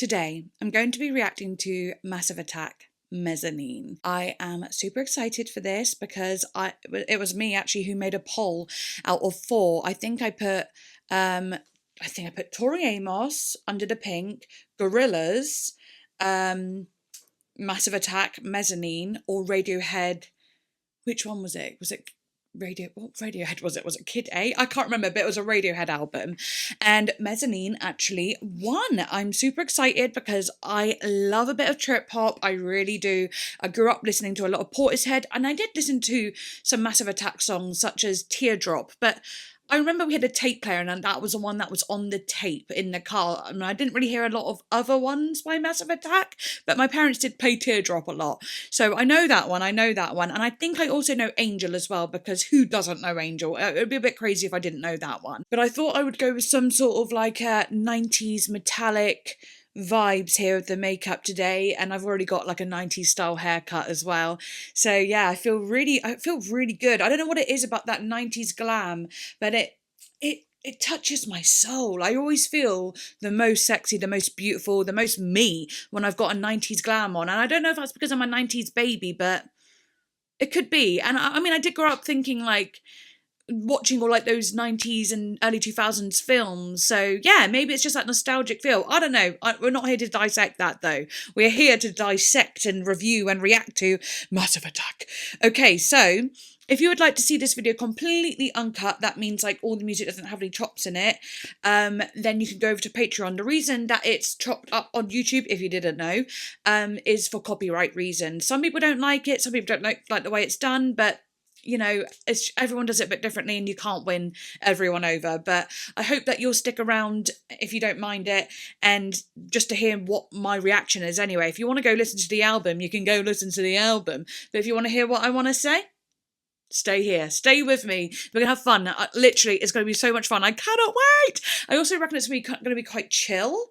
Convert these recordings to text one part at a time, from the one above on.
Today, I'm going to be reacting to Massive Attack Mezzanine. I am super excited for this because it was me actually who made a poll out of 4. I think I put Tori Amos, Under the Pink, Gorillaz, Massive Attack, Mezzanine, or Radiohead. Which one was it? Was it what Radiohead was it? Was it Kid A? I can't remember, but it was a Radiohead album. And Mezzanine actually won. I'm super excited because I love a bit of trip hop. I really do. I grew up listening to a lot of Portishead, and I did listen to some Massive Attack songs such as Teardrop, but I remember we had a tape player, and that was the one that was on the tape in the car. I mean, I didn't really hear a lot of other ones by Massive Attack, but my parents did play Teardrop a lot. So I know that one, and I think I also know Angel as well, because who doesn't know Angel? It would be a bit crazy if I didn't know that one. But I thought I would go with some sort of like a 90s metallic vibes here with the makeup today, and I've already got like a 90s style haircut as well. So yeah, I feel really good. I don't know what it is about that 90s glam, but it touches my soul. I always feel the most sexy, the most beautiful, the most me when I've got a 90s glam on. And I don't know if that's because I'm a 90s baby, but it could be. And I mean, I did grow up thinking like watching all like those 90s and early 2000s films, so yeah, maybe it's just that nostalgic feel. I don't know. We're not here to dissect that though. We're here to dissect and review and react to Massive Attack. Okay, so if you would like to see this video completely uncut, that means like all the music doesn't have any chops in it, then you can go over to Patreon. The reason that it's chopped up on YouTube, if you didn't know, is for copyright reasons. Some people don't like it, some people don't like the way it's done, but you know, everyone does it a bit differently and you can't win everyone over. But I hope that you'll stick around if you don't mind it, and just to hear what my reaction is anyway. If you want to go listen to the album, you can go listen to the album. But if you want to hear what I want to say, stay here. Stay with me. We're going to have fun. Literally, it's going to be so much fun. I cannot wait. I also reckon it's going to be quite chill.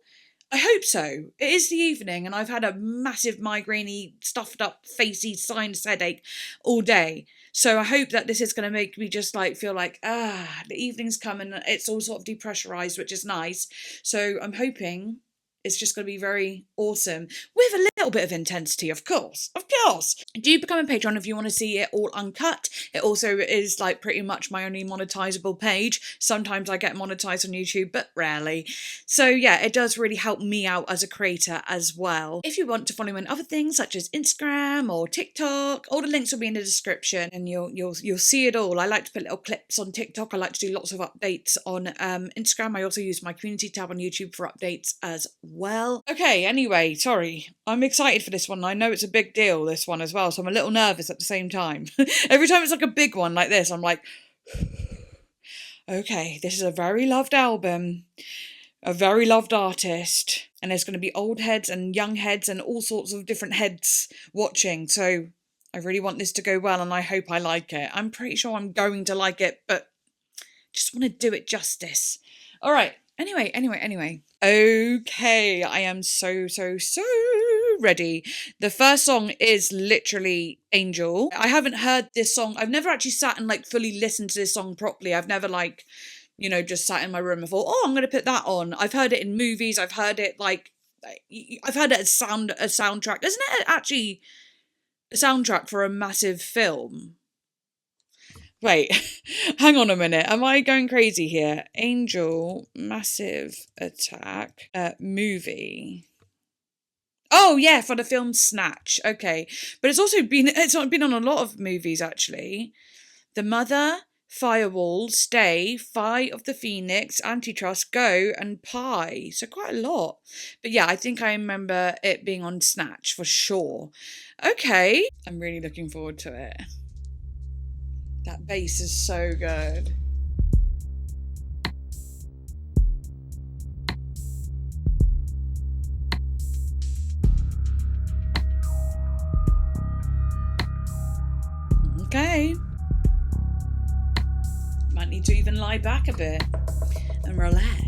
I hope so. It is the evening and I've had a massive migraine-y, stuffed up, facey, sinus headache all day. So I hope that this is going to make me just like feel like, the evening's come and it's all sort of depressurized, which is nice. So I'm hoping it's just going to be very awesome with a little bit of intensity, of course. Of course. Do become a patron if you want to see it all uncut. It also is like pretty much my only monetizable page. Sometimes I get monetized on YouTube, but rarely. So yeah, it does really help me out as a creator as well. If you want to follow me on other things such as Instagram or TikTok, all the links will be in the description and you'll see it all. I like to put little clips on TikTok. I like to do lots of updates on Instagram. I also use my community tab on YouTube for updates as well. Okay, anyway, sorry. I'm excited for this one. I know it's a big deal, this one as well, so I'm a little nervous at the same time. Every time it's like a big one like this, I'm like, okay, this is a very loved album, a very loved artist, and there's going to be old heads and young heads and all sorts of different heads watching, so I really want this to go well and I hope I like it. I'm pretty sure I'm going to like it, but just want to do it justice. All right. Anyway. Okay, I am so ready. The first song is literally Angel. I haven't heard this song. I've never actually sat and like fully listened to this song properly. I've never like, you know, just sat in my room and thought, oh, I'm going to put that on. I've heard it in movies. I've heard it I've heard it as a soundtrack. Isn't it actually a soundtrack for a massive film? Wait, hang on a minute. Am I going crazy here? Angel, Massive Attack, movie. Oh yeah, for the film Snatch. Okay, but it's been on a lot of movies actually. The Mother, Firewall, Stay, Fight of the Phoenix, Antitrust, Go, and Pie. So quite a lot. But yeah, I think I remember it being on Snatch for sure. Okay, I'm really looking forward to it. That bass is so good. Okay. Might need to even lie back a bit and relax.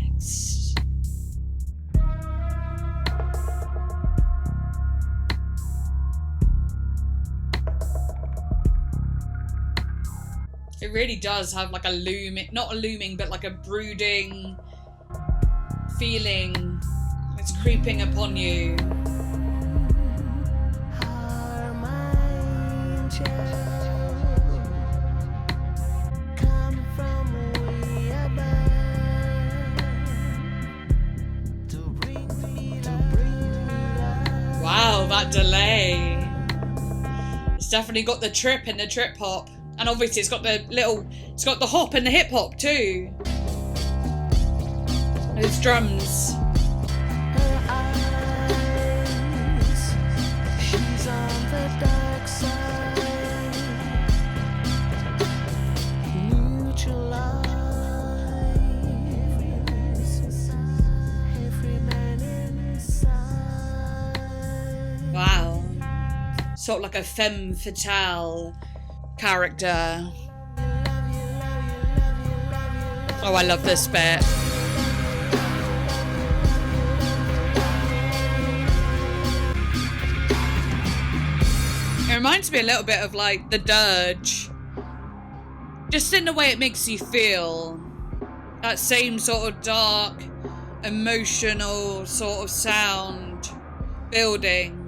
It really does have like a not a looming, but like a brooding feeling. It's creeping upon you. Wow, that delay. It's definitely got the trip and the trip hop. And obviously it's got the hop and the hip hop too. Those drums. She's on the dark side. Wow. Sort of like a femme fatale character. Oh, I love this bit. It reminds me a little bit of like the Dirge. Just in the way it makes you feel. That same sort of dark, emotional sort of sound building.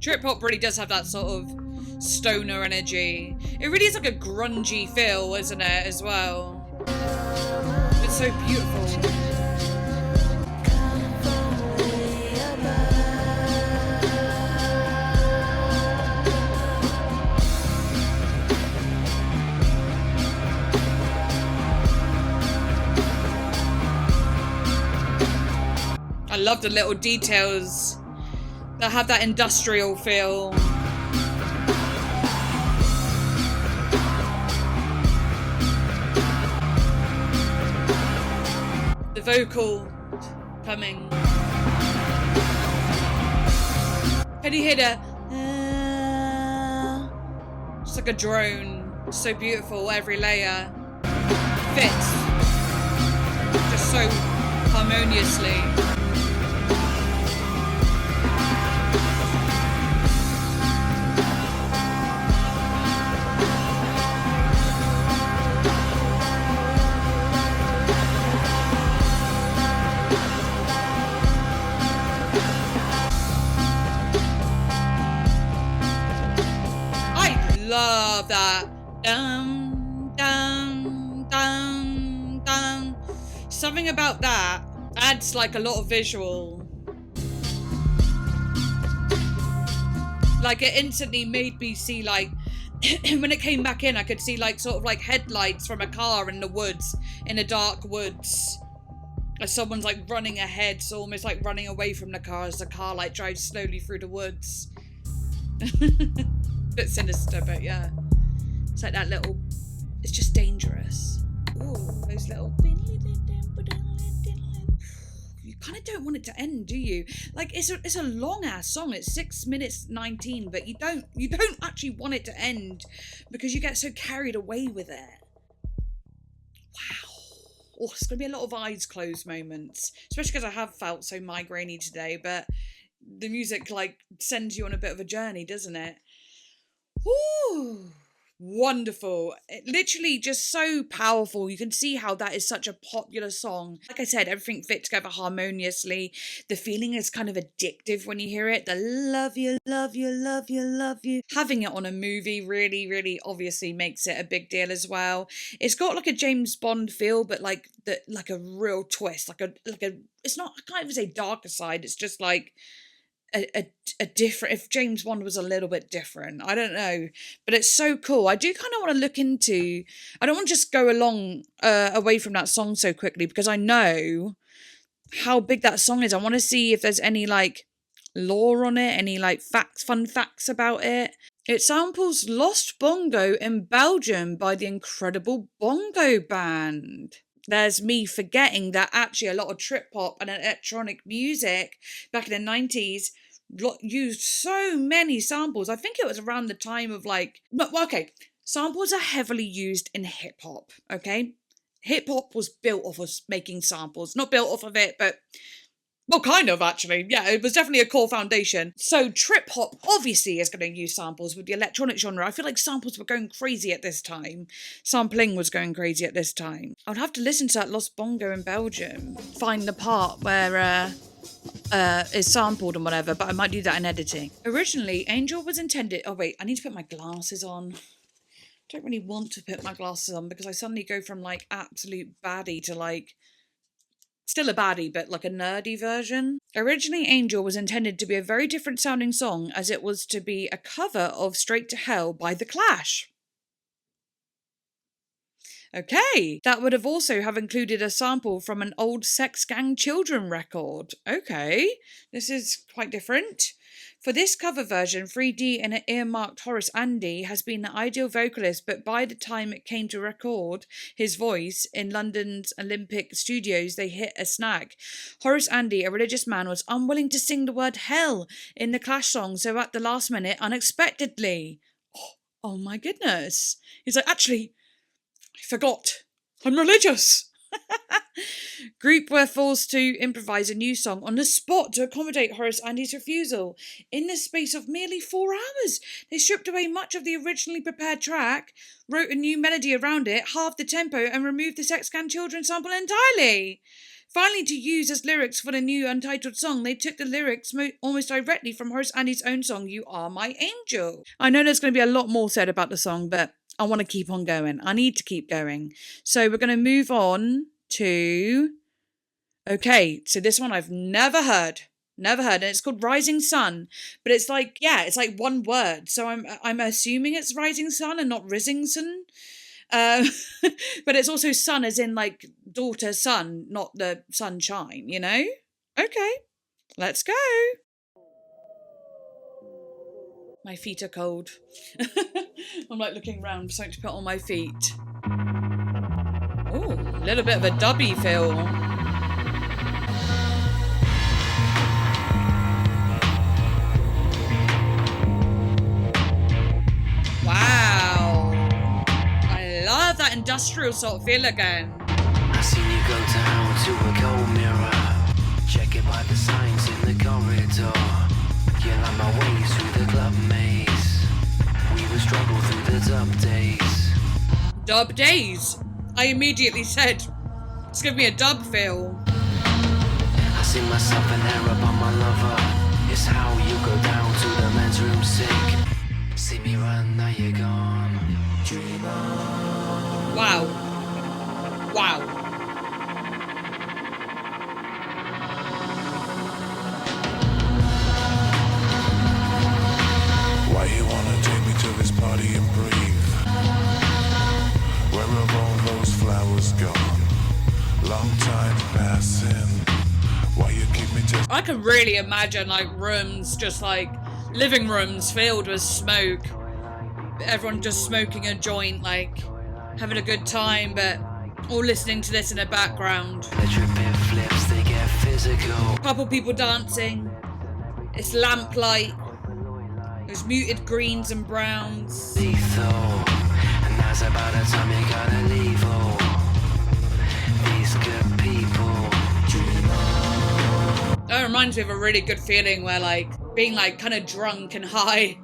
Trip hop really does have that sort of stoner energy. It really is like a grungy feel, isn't it, as well? It's so beautiful. I love the little details that have that industrial feel. The vocal coming. Can you hear the just like a drone. So beautiful, every layer fits just so harmoniously. Love that. Dum, dum, dum, dum. Something about that adds like a lot of visual. Like it instantly made me see like when it came back in, I could see like sort of like headlights from a car in the woods, in the dark woods. As someone's like running ahead, so almost like running away from the car as the car like drives slowly through the woods. Bit sinister, but yeah. It's like that little, it's just dangerous. Ooh, those little, you kind of don't want it to end, do you? Like it's a long ass song. It's 6 minutes 19, but you don't actually want it to end because you get so carried away with it. Wow. Oh, it's gonna be a lot of eyes closed moments, especially because I have felt so migrainey today. But the music like sends you on a bit of a journey, doesn't it? Woo! Wonderful. It literally just so powerful. You can see how that is such a popular song. Like I said, everything fit together harmoniously. The feeling is kind of addictive when you hear it. The love you, love you, love you, love you. Having it on a movie really, really obviously makes it a big deal as well. It's got like a James Bond feel, but like a real twist. Like a it's not, I can't even say darker side. It's just like a different, if James Bond was a little bit different, I don't know, but it's so cool. I do kind of want to look into, I don't want to just go along away from that song so quickly because I know how big that song is. I want to see if there's any like lore on it, any like fun facts about it. It samples Lost Bongo in Belgium by the incredible Bongo Band. There's me forgetting that actually a lot of trip hop and electronic music back in the 90s used so many samples. I think it was around the time of like, okay, samples are heavily used in hip hop, okay? Hip hop was built off of making samples. Not built off of it, but Well, kind of, actually. Yeah, it was definitely a core foundation. So trip hop obviously is going to use samples with the electronic genre. I feel like samples were going crazy at this time. Sampling was going crazy at this time. I'd have to listen to that Lost Bongo in Belgium. Find the part where is sampled and whatever, but I might do that in editing. Originally, Angel was intended... Oh, wait, I need to put my glasses on. I don't really want to put my glasses on because I suddenly go from, like, absolute baddie to, like... Still a baddie, but like a nerdy version. Originally, Angel was intended to be a very different sounding song, as it was to be a cover of Straight to Hell by The Clash. Okay, that would have also have included a sample from an old Sex Gang Children record. Okay, this is quite different. For this cover version, 3D and an earmarked Horace Andy has been the ideal vocalist, but by the time it came to record his voice in London's Olympic studios, they hit a snag. Horace Andy, a religious man, was unwilling to sing the word hell in the Clash song, so at the last minute, unexpectedly... Oh my goodness. He's like, actually... I forgot. I'm religious. Group were forced to improvise a new song on the spot to accommodate Horace Andy's refusal. In the space of merely 4 hours, they stripped away much of the originally prepared track, wrote a new melody around it, halved the tempo, and removed the Sex Gang Children sample entirely. Finally, to use as lyrics for the new untitled song, they took the lyrics almost directly from Horace Andy's own song, You Are My Angel. I know there's going to be a lot more said about the song, but I want to keep on going. I need to keep going. So we're going to move on to... Okay, so this one I've never heard. Never heard. And it's called Rising Sun. But it's like, yeah, it's like one word. So I'm assuming it's Rising Sun and not Risingson. But it's also sun as in like daughter sun, not the sunshine, you know? Okay, let's go. My feet are cold. I'm like looking around for something to put on my feet. Oh, a little bit of a dubby feel. Wow. I love that industrial sort of feel again. I seen you go down to a cold mirror. Check it by the signs in the corridor. You're on my way through the club maze. We would struggle through the dub days. Dub days? I immediately said, it's giving me a dub feel. I see myself an Arab on my lover. It's how you go down to the men's room sick. See me run, now you're gone. Dream on. Wow. Wow. Why you wanna take me to this party and breathe? Where have all those flowers gone? Long time passing. Why you keep me just... I can really imagine like rooms, just like living rooms filled with smoke. Everyone just smoking a joint, like having a good time, but all listening to this in the background. The tripping flips, they get physical. Couple people dancing. It's lamplight. There's muted greens and browns. Lethal. And that's about the time you gotta leave. Oh, these good people. Dream on. That reminds me of a really good feeling where like being like kind of drunk and high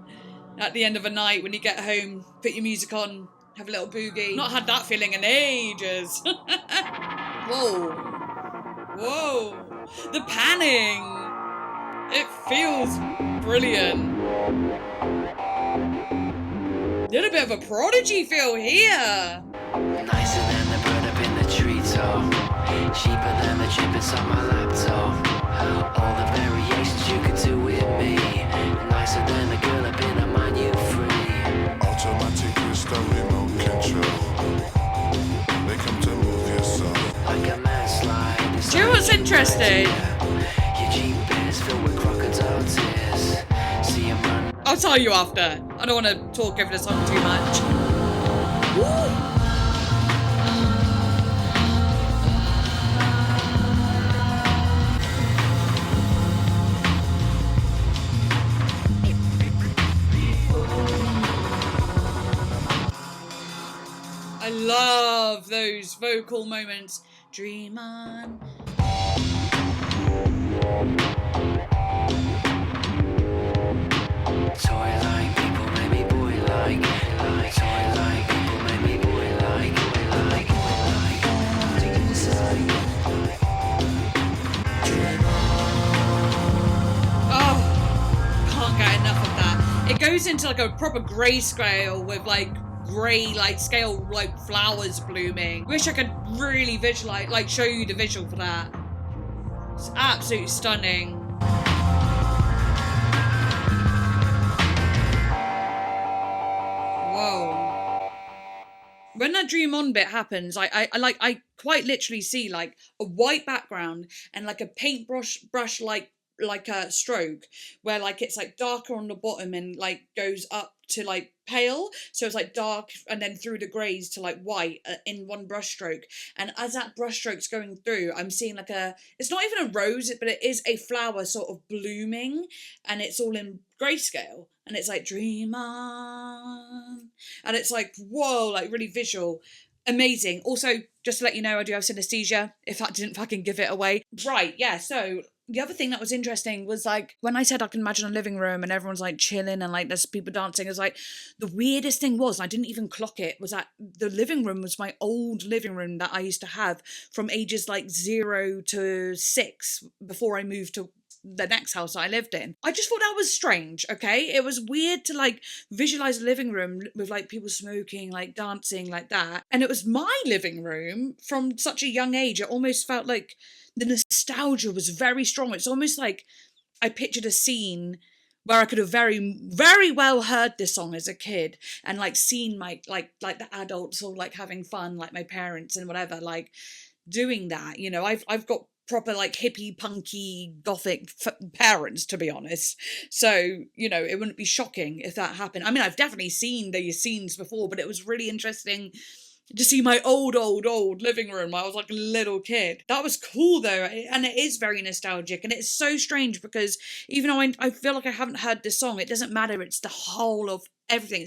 at the end of a night when you get home, put your music on, have a little boogie. Not had that feeling in ages. Whoa. Whoa. The panning. It feels brilliant. Little bit of a Prodigy feel here. Nicer than the bird up in the treetop. Cheaper than the chip inside my laptop. All the variations you could do with me. Nicer than the girl up in a mind you free. Automatic crystal remote control. They come to move your soul. Like a landslide. Do you know what's interesting? Your Jeep is filled with crocodile tears. See 'em run. I'll tell you after. I don't want to talk over the song too much. Woo! I love those vocal moments. Dream on. Toy-like people make me boy-like. Toy-like people make me boy-like. Oh, can't get enough of that. It goes into like a proper grayscale with like grey like scale like flowers blooming. Wish I could really visualize, like show you the visual for that. It's absolutely stunning. Whoa. When that dream on bit happens, I quite literally see like a white background and like a paintbrush like a stroke where like it's like darker on the bottom and like goes up to like pale, so it's like dark and then through the greys to like white in one brush stroke. And as that brush stroke's going through, I'm seeing like it's not even a rose, but it is a flower sort of blooming, and it's all in grayscale, and it's like dream on, and it's like whoa, like really visual. Amazing. Also, just to let you know, I do have synesthesia, if that didn't fucking give it away. Right, yeah, so the other thing that was interesting was like when I said I can imagine a living room and everyone's like chilling and like there's people dancing, it was like the weirdest thing was, I didn't even clock it, was that the living room was my old living room that I used to have from ages like 0 to 6 before I moved to the next house that I lived in. I just thought that was strange, okay? It was weird to like visualize a living room with like people smoking, like dancing like that. And it was my living room from such a young age. It almost felt like the nostalgia was very strong. It's almost like I pictured a scene where I could have very, very well heard this song as a kid and like seen my like the adults all like having fun, like my parents and whatever, like doing that. You know, I've got proper like hippie punky gothic parents, to be honest, so you know it wouldn't be shocking if that happened. I mean, I've definitely seen these scenes before, but it was really interesting to see my old living room. I was like a little kid. That was cool though, and it is very nostalgic, and it's so strange because even though I feel like I haven't heard this song, it doesn't matter. It's the whole of everything.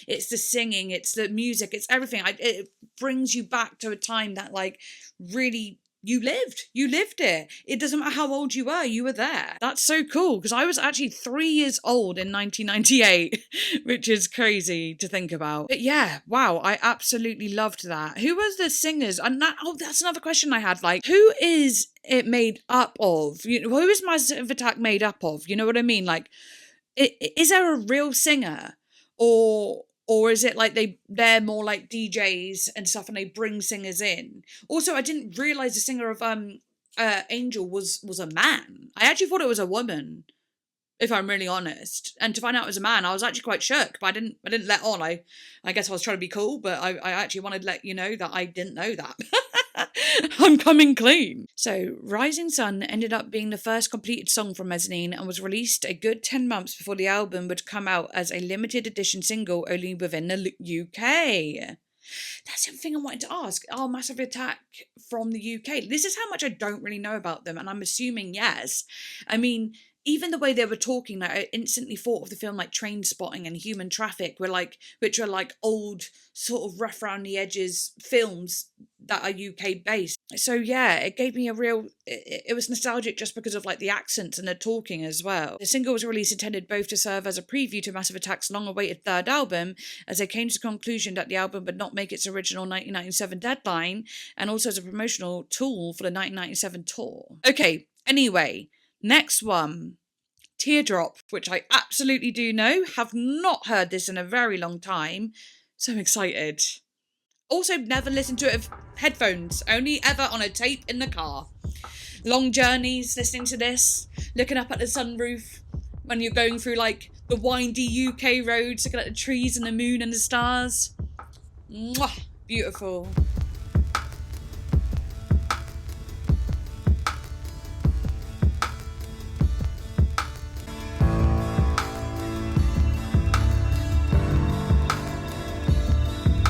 It's the singing, it's the music, it's everything. It brings you back to a time that like really you lived it. It doesn't matter how old you were there. That's so cool, because I was actually 3 years old in 1998, which is crazy to think about. But yeah, wow, I absolutely loved that. Who was the singers? And that's another question I had. Like, who is it made up of? You know, who is Massive Attack made up of? You know what I mean? Like, is there a real singer, or is it like they're more like DJs and stuff and they bring singers in? Also, I didn't realise the singer of Angel was a man. I actually thought it was a woman, if I'm really honest. And to find out it was a man, I was actually quite shook, but I didn't let on. I guess I was trying to be cool, but I actually wanted to let you know that I didn't know that. I'm coming clean. So Risingson ended up being the first completed song from Mezzanine and was released a good 10 months before the album would come out as a limited edition single only within the UK. That's the thing I wanted to ask. Are Massive Attack from the UK? This is how much I don't really know about them, and I'm assuming yes. I mean, even the way they were talking, like, I instantly thought of the film like Train Spotting and Human Traffic, which are like old sort of rough around the edges films that are UK based. So yeah, it gave me a real, it was nostalgic just because of like the accents and the talking as well. The single was released intended both to serve as a preview to Massive Attack's long-awaited third album, as they came to the conclusion that the album would not make its original 1997 deadline, and also as a promotional tool for the 1997 tour. Okay, anyway, next one, Teardrop, which I absolutely do know. Have not heard this in a very long time. So excited. Also, never listened to it with headphones. Only ever on a tape in the car. Long journeys listening to this. Looking up at the sunroof when you're going through like the windy UK roads, looking at the trees and the moon and the stars. Mwah, beautiful.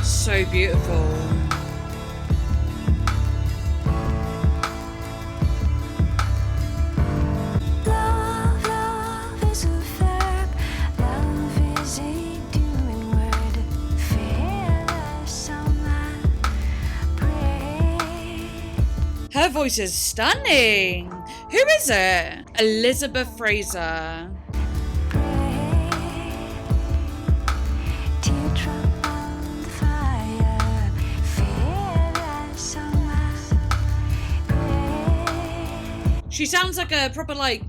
So beautiful. Love is a verb. Love is a doing word. Fearless on my brain. Her voice is stunning. Who is it? Elizabeth Fraser. Teardrop on the fire, feel that summer. She sounds like a proper like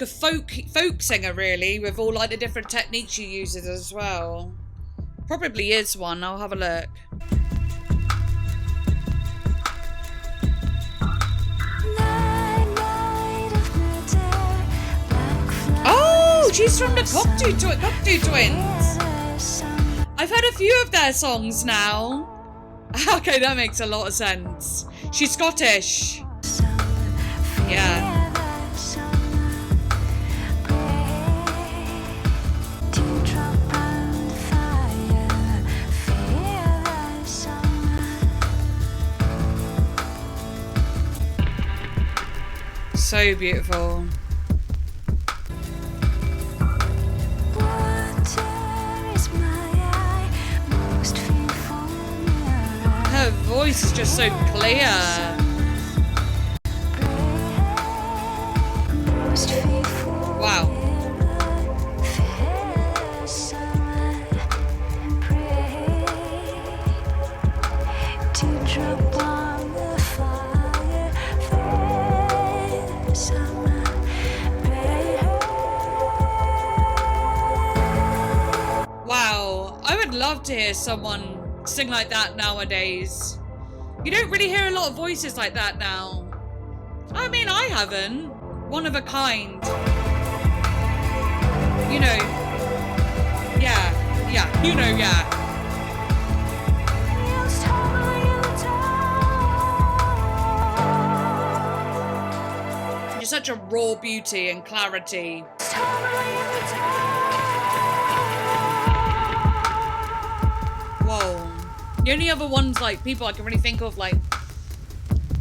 a folk singer, really, with all like the different techniques she uses as well. Probably is one. I'll have a look. Oh, she's from the Cocteau Twins. I've heard a few of their songs now. Okay, that makes a lot of sense. She's Scottish. Yeah. So beautiful. Her voice is just so clear. Wow. Wow, I would love to hear someone sing like that nowadays. You don't really hear a lot of voices like that now. I mean, I haven't. One of a kind. You know. Yeah, you know, yeah. You're such a raw beauty and clarity. Whoa. The only other ones, like, people I can really think of, like,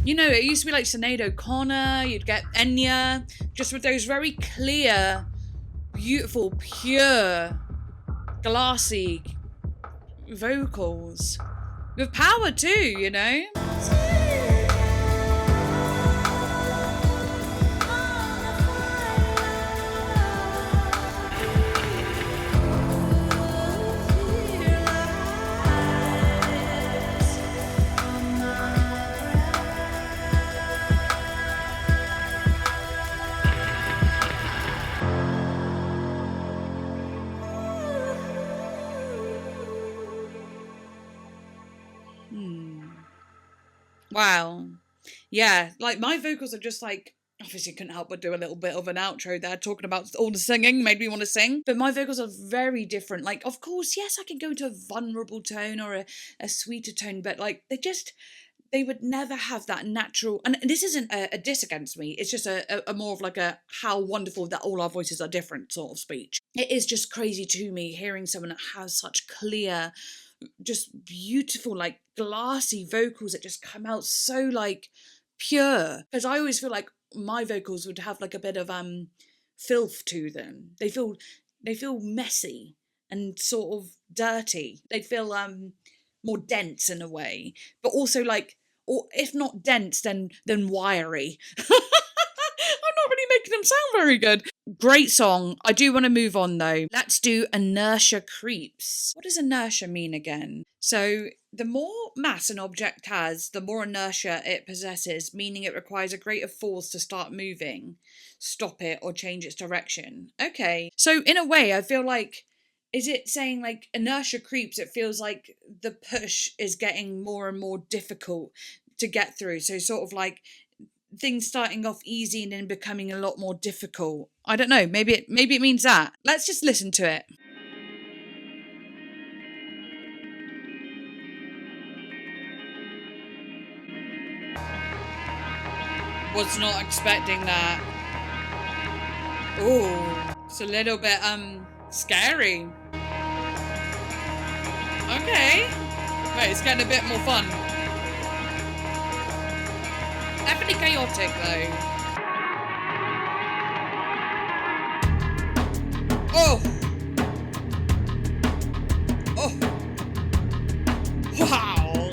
you know, it used to be like Sinead O'Connor, you'd get Enya, just with those very clear, beautiful, pure, glassy vocals. With power too, you know? Wow. Yeah, like my vocals are just like, obviously couldn't help but do a little bit of an outro there talking about all the singing, made me want to sing. But my vocals are very different. Like, of course, yes, I can go into a vulnerable tone or a sweeter tone, but like they would never have that natural, and this isn't a diss against me, it's just a more of like a how wonderful that all our voices are different sort of speech. It is just crazy to me hearing someone that has such clear, just beautiful, like glassy vocals that just come out so like pure. Because I always feel like my vocals would have like a bit of filth to them. They feel messy and sort of dirty. They feel more dense in a way, but also like, or if not dense, then wiry. I'm not really making them sound very good. Great song. I do want to move on though. Let's do Inertia Creeps. What does inertia mean again? So the more mass an object has, the more inertia it possesses, meaning it requires a greater force to start moving, stop it, or change its direction. Okay. So in a way, I feel like, is it saying like inertia creeps? It feels like the push is getting more and more difficult to get through. So sort of like things starting off easy and then becoming a lot more difficult. I don't know. Maybe it means that. Let's just listen to it. Was not expecting that. Ooh, it's a little bit scary. Okay. Wait, it's getting a bit more fun. Definitely chaotic though. Oh! Oh! Wow!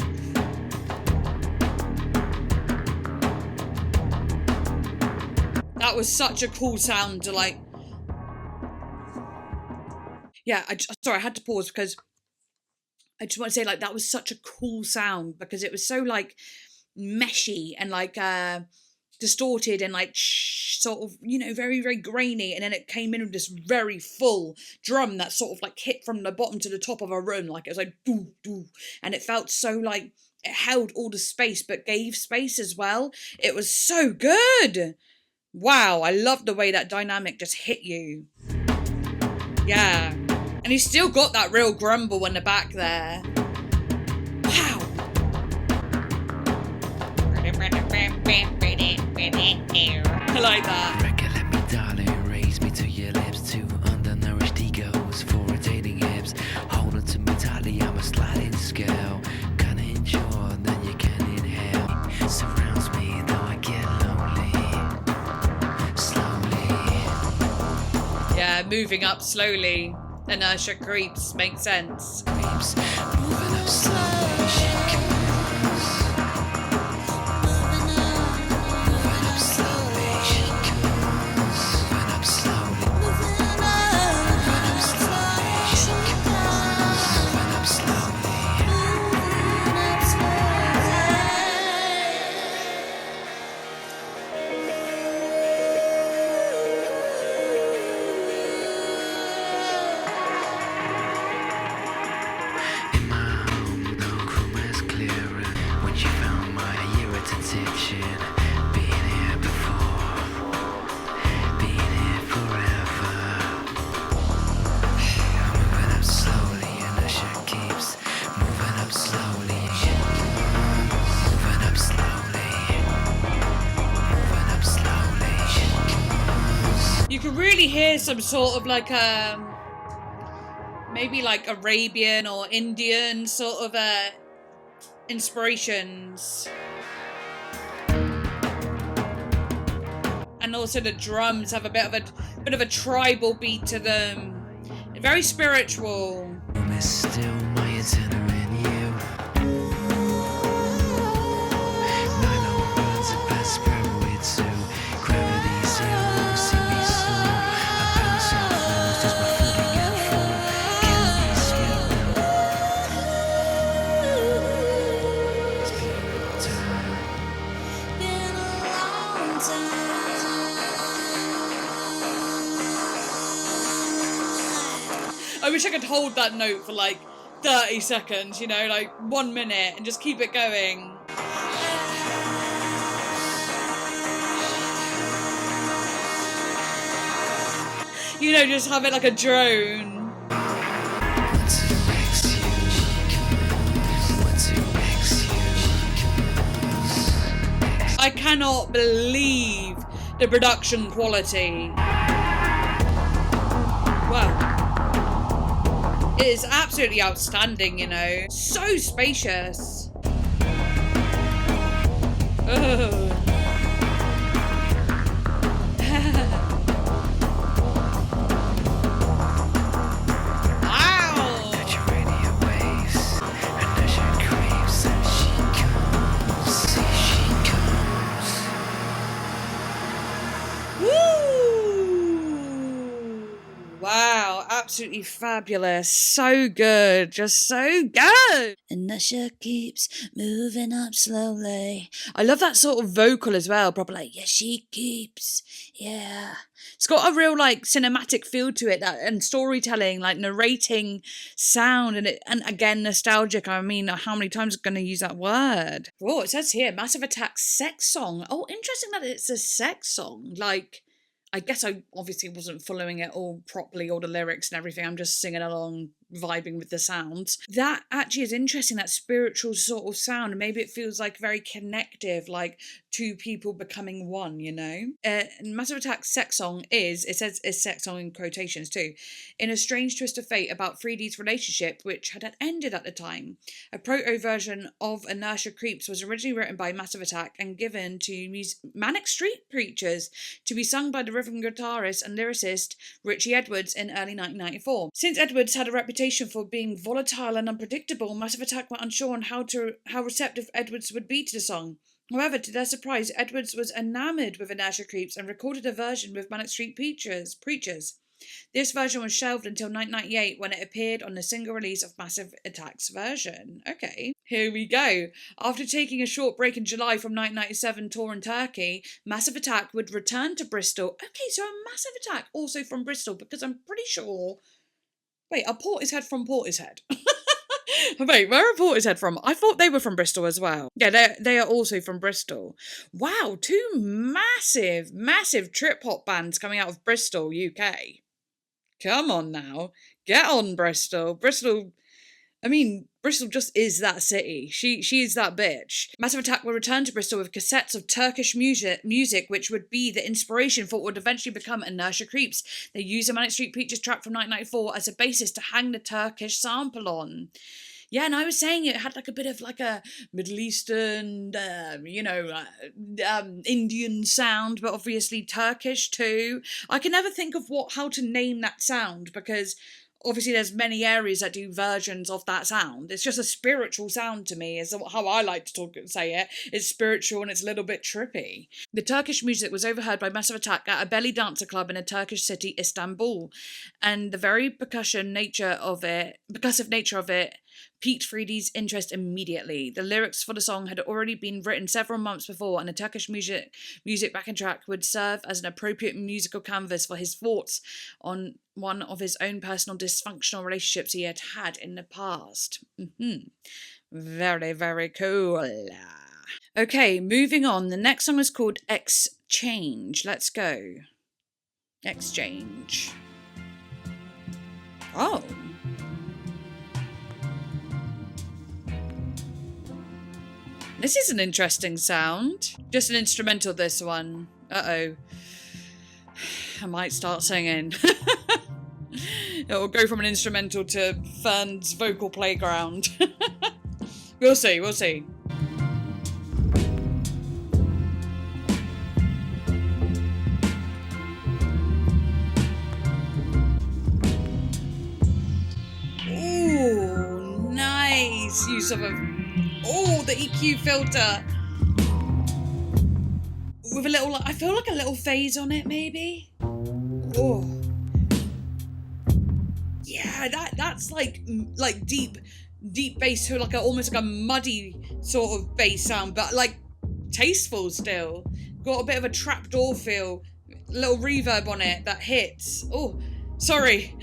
That was such a cool sound to like. Yeah, sorry, I had to pause because I just want to say like that was such a cool sound because it was so like meshy and like distorted and like sort of, you know, very, very grainy, and then it came in with this very full drum that sort of like hit from the bottom to the top of a room, like it was like doo doo, and it felt so like it held all the space but gave space as well. It was so good. Wow, I love the way that dynamic just hit you. Yeah, and he's still got that real grumble in the back there. Wow. I like that. Recollect me, darling, raise me to your lips. Two undernourished egos for rotating hips. Hold on to me tightly, I'm a sliding scale. Kinda enjoy, then you can inhale. Surrounds me, though I get lonely. Slowly. Yeah, moving up slowly. Inertia creeps, makes sense. Creeps, moving up slowly. She comes. Moving up slowly. She comes. Moving up slowly. Moving up slowly. She comes. Moving up slowly. In my home, no room is clearer. When you found my irritant itching, being here before, being here forever. Moving up slowly, and the shit keeps moving up slowly. Moving up slowly. Moving up slowly. You can really hear some sort of like maybe like Arabian or Indian sort of inspirations. And also the drums have a bit of a tribal beat to them. Very spiritual. Room is still my itinerant you. Nylon burns a best with two. Gravity zero, see me slow. I bounce off floors, there's my footing and flow. Killing me sweet now. It's been a long time. I wish I could hold that note for like 30 seconds, you know, like 1 minute, and just keep it going. You know, just have it like a drone. Want to X you. Want to X you. I cannot believe the production quality. Wow. It is absolutely outstanding, you know. So spacious. Ugh. Wow. Touch your radio waves, Inertia Creeps, and she comes. See, she comes. Woo! Wow, absolutely fabulous. So good. Just so good. Inertia keeps moving up slowly. I love that sort of vocal as well. Probably like, yeah, she keeps. Yeah. It's got a real like cinematic feel to it, that and storytelling, like narrating sound, and again nostalgic. I mean, how many times am I going to use that word? Oh, it says here, Massive Attack's sex song. Oh, interesting that it's a sex song. Like, I guess I obviously wasn't following it all properly, all the lyrics and everything. I'm just singing along, vibing with the sounds. That actually is interesting, that spiritual sort of sound. And maybe it feels like very connective, like two people becoming one, you know? Massive Attack's sex song is, it says is sex song in quotations too, in a strange twist of fate about 3D's relationship, which had ended at the time. A proto version of Inertia Creeps was originally written by Massive Attack and given to Manic Street Preachers to be sung by the rhythm guitarist and lyricist Richie Edwards in early 1994. Since Edwards had a reputation for being volatile and unpredictable, Massive Attack were unsure on how receptive Edwards would be to the song. However, to their surprise, Edwards was enamoured with Inertia Creeps and recorded a version with Manic Street Preachers. This version was shelved until 1998 when it appeared on the single release of Massive Attack's version. Okay, here we go. After taking a short break in July from 1997 tour in Turkey, Massive Attack would return to Bristol. Okay, so a Massive Attack also from Bristol, because I'm pretty sure... Wait, are Portishead from Portishead? Wait, where are Portishead from? I thought they were from Bristol as well. Yeah, they are also from Bristol. Wow, two massive trip-hop bands coming out of Bristol, UK. Come on now. Get on, Bristol. Bristol just is that city. She is that bitch. Massive Attack will return to Bristol with cassettes of Turkish music, which would be the inspiration for what would eventually become Inertia Creeps. They use a Manic Street Preachers track from 1994 as a basis to hang the Turkish sample on. Yeah, and I was saying it had like a bit of like a Middle Eastern, Indian sound, but obviously Turkish too. I can never think of how to name that sound, because obviously there's many areas that do versions of that sound. It's just a spiritual sound to me, is how I like to say it. It's spiritual and it's a little bit trippy. The Turkish music was overheard by Massive Attack at a belly dancer club in a Turkish city, Istanbul. And the very percussive nature of it piqued Freedy's interest immediately. The lyrics for the song had already been written several months before, and the Turkish music backing track would serve as an appropriate musical canvas for his thoughts on one of his own personal dysfunctional relationships he had in the past. Very, very cool. Okay, moving on. The next song is called Exchange. Let's go. Exchange. Oh. This is an interesting sound. Just an instrumental, this one. Uh-oh. I might start singing. It'll go from an instrumental to Fern's vocal playground. We'll see. Ooh, nice use of the EQ filter. With a little, I feel like a little phase on it, maybe. Oh. Yeah, that's like deep bass to like almost like a muddy sort of bass sound, but like tasteful still. Got a bit of a trapdoor feel. Little reverb on it that hits. Oh, sorry.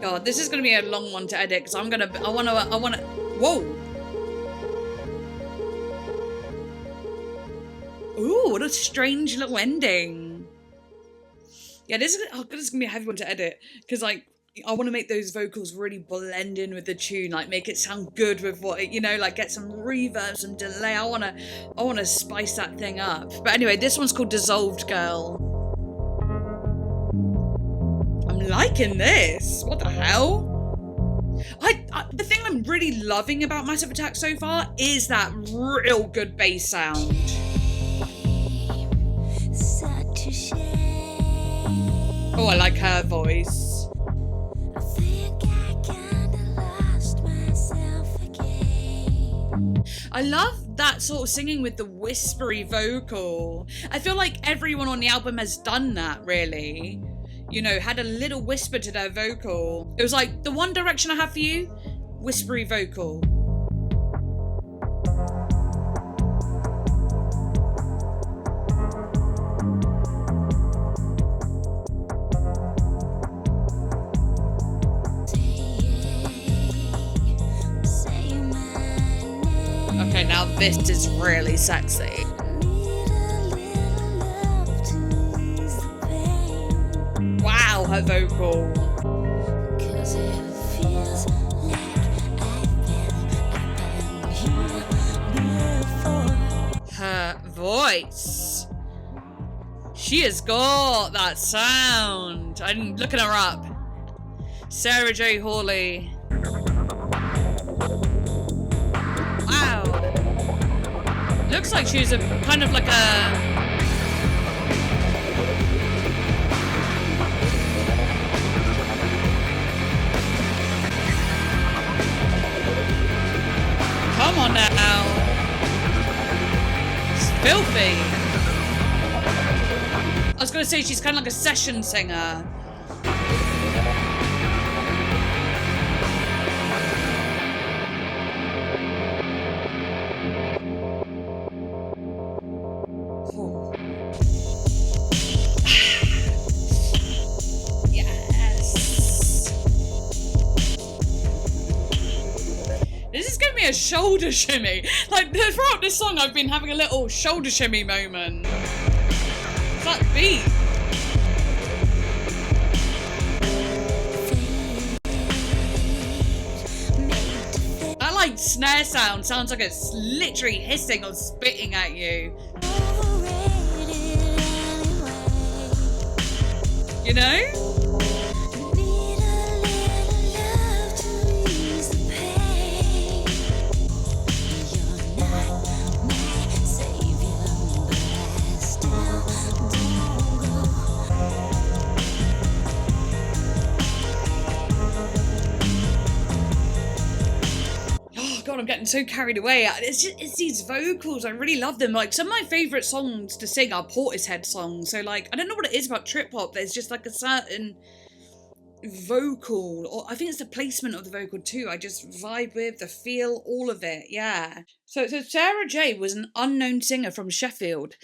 God, this is gonna be a long one to edit because I wanna. Whoa! Ooh, what a strange little ending. Yeah, this is gonna be a heavy one to edit because like I want to make those vocals really blend in with the tune, like make it sound good with what it, like get some reverb, some delay. I wanna spice that thing up. But anyway, this one's called Dissolved Girl. Liking this. What the hell? The thing I'm really loving about Massive Attack so far is that real good bass sound. Oh, I like her voice. I think I can I love that sort of singing with the whispery vocal. I feel like everyone on the album has done that, really. You know, had a little whisper to their vocal. It was like, the one direction I have for you, whispery vocal. Okay, now this is really sexy. Wow, her vocal. Her voice. She has got that sound. I'm looking her up. Sarah J. Hawley. Wow. Looks like she's a kind of like a... Come on now. It's filthy. I was going to say she's kind of like a session singer. A shoulder shimmy. Like throughout this song I've been having a little shoulder shimmy moment. It's that beat. That like snare sound sounds like it's literally hissing or spitting at you. You know? I'm getting so carried away. It's these vocals. I really love them. Like, some of my favourite songs to sing are Portishead songs. So, like, I don't know what it is about trip hop. There's just like a certain vocal, or I think it's the placement of the vocal too. I just vibe with the feel, all of it. Yeah. So Sarah J was an unknown singer from Sheffield,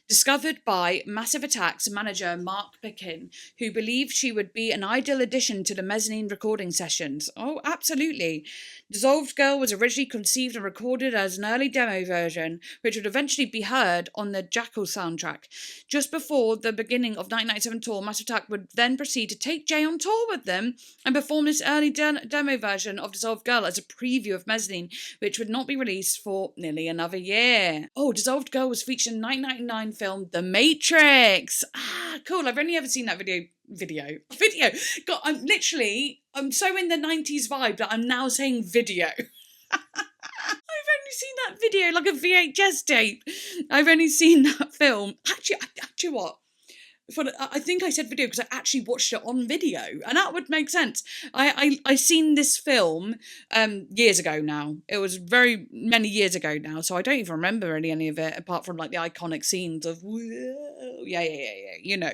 discovered by Massive Attack's manager Mark Pickin, who believed she would be an ideal addition to the Mezzanine recording sessions. Oh, absolutely. Dissolved Girl was originally conceived and recorded as an early demo version, which would eventually be heard on the Jackal soundtrack. Just before the beginning of 1997 tour, Massive Attack would then proceed to take Jay on tour with them and perform this early demo version of Dissolved Girl as a preview of Mezzanine, which would not be released for nearly another year. Oh, Dissolved Girl was featured in the 1999 film The Matrix. Ah, cool. I've only ever seen that video. God, I'm so in the 90s vibe that I'm now saying video. I've only seen that video like a VHS tape. I've only seen that film. Actually, what? I think I said video because I actually watched it on video, and that would make sense. I seen this film years ago now. It was very many years ago now, so I don't even remember any of it apart from like the iconic scenes of yeah, you know.